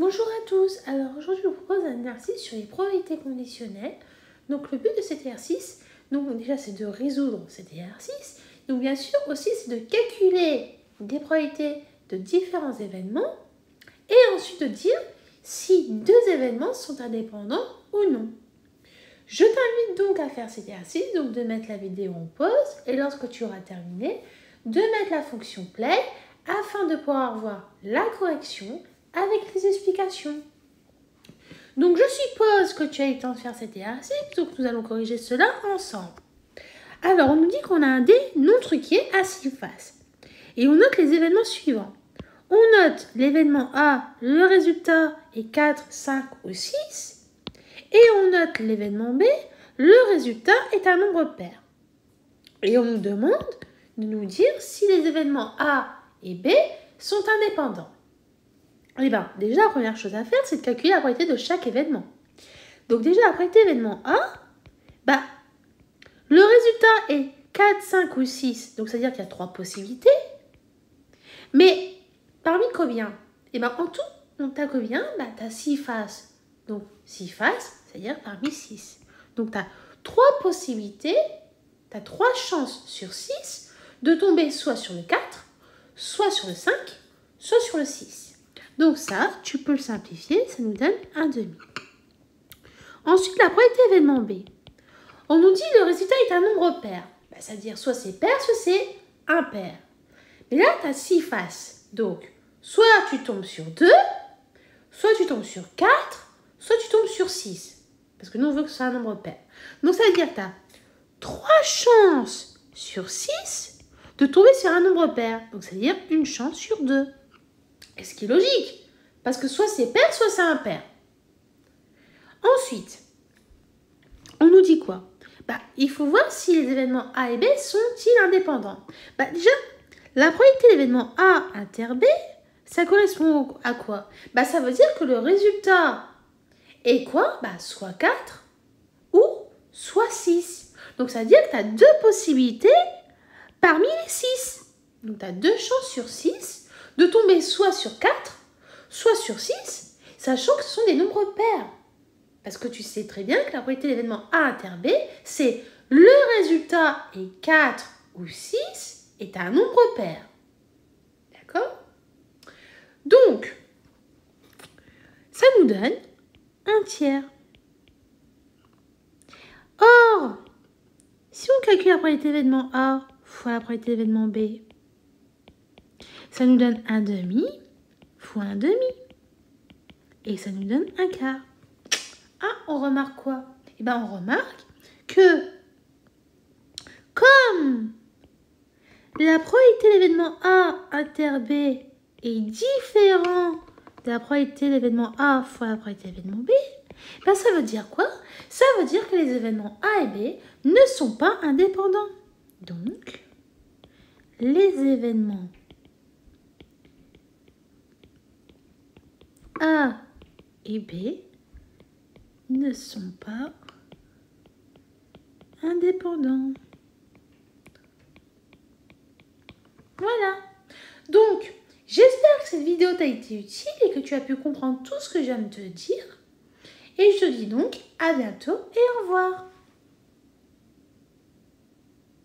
Bonjour à tous, alors aujourd'hui je vous propose un exercice sur les probabilités conditionnelles. Donc le but de cet exercice, déjà c'est de résoudre cet exercice, donc bien sûr aussi c'est de calculer des probabilités de différents événements et ensuite de dire si deux événements sont indépendants ou non. Je t'invite donc à faire cet exercice, donc de mettre la vidéo en pause et lorsque tu auras terminé, de mettre la fonction play afin de pouvoir voir la correction avec les explications. Donc je suppose que tu as eu le temps de faire cet exercice, donc nous allons corriger cela ensemble. Alors on nous dit qu'on a un dé non truqué à 6 faces. Et on note les événements suivants. On note l'événement A, le résultat est 4, 5 ou 6. Et on note l'événement B, le résultat est un nombre pair. Et on nous demande de nous dire si les événements A et B sont indépendants. Eh bien, déjà, la première chose à faire, c'est de calculer la probabilité de chaque événement. Donc déjà, la probabilité d'événement A, le résultat est 4, 5 ou 6, donc c'est-à-dire qu'il y a 3 possibilités. Mais parmi combien? Eh bien, en tout, on t'a combien? Tu as 6 faces. Donc 6 faces, c'est-à-dire parmi 6. Donc tu as 3 possibilités, tu as 3 chances sur 6 de tomber soit sur le 4, soit sur le 5, soit sur le 6. Donc ça, tu peux le simplifier, ça nous donne un demi. Ensuite, la probabilité événement B. On nous dit le résultat est un nombre pair. C'est-à-dire soit c'est pair, soit c'est impair. Mais là, tu as 6 faces. Donc, soit tu tombes sur 2, soit tu tombes sur 4, soit tu tombes sur 6. Parce que nous, on veut que ce soit un nombre pair. Donc, ça veut dire que tu as 3 chances sur 6 de tomber sur un nombre pair. Donc, ça veut dire une chance sur 2. Et ce qui est logique, parce que soit c'est pair, soit c'est impair. Ensuite, on nous dit quoi? Il faut voir si les événements A et B sont-ils indépendants. Déjà, la probabilité de l'événement A inter B, ça correspond à quoi? Ça veut dire que le résultat est quoi? Soit 4 ou soit 6. Donc, ça veut dire que tu as 2 possibilités parmi les 6. Donc, tu as 2 chances sur 6 de tomber soit sur 4, soit sur 6, sachant que ce sont des nombres pairs. Parce que tu sais très bien que la probabilité de l'événement A inter B, c'est le résultat est 4 ou 6 est un nombre pair. D'accord? Donc, ça nous donne un tiers. Or, si on calcule la probabilité d'événement A fois la probabilité d'événement B, ça nous donne un demi fois un demi. Et ça nous donne un quart. Ah, on remarque quoi? On remarque que comme la probabilité de l'événement A inter B est différente de la probabilité de l'événement A fois la probabilité de l'événement B, ça veut dire quoi? Ça veut dire que les événements A et B ne sont pas indépendants. Donc, les événements A et B ne sont pas indépendants. Voilà. Donc, j'espère que cette vidéo t'a été utile et que tu as pu comprendre tout ce que je viens de te dire. Et je te dis donc à bientôt et au revoir.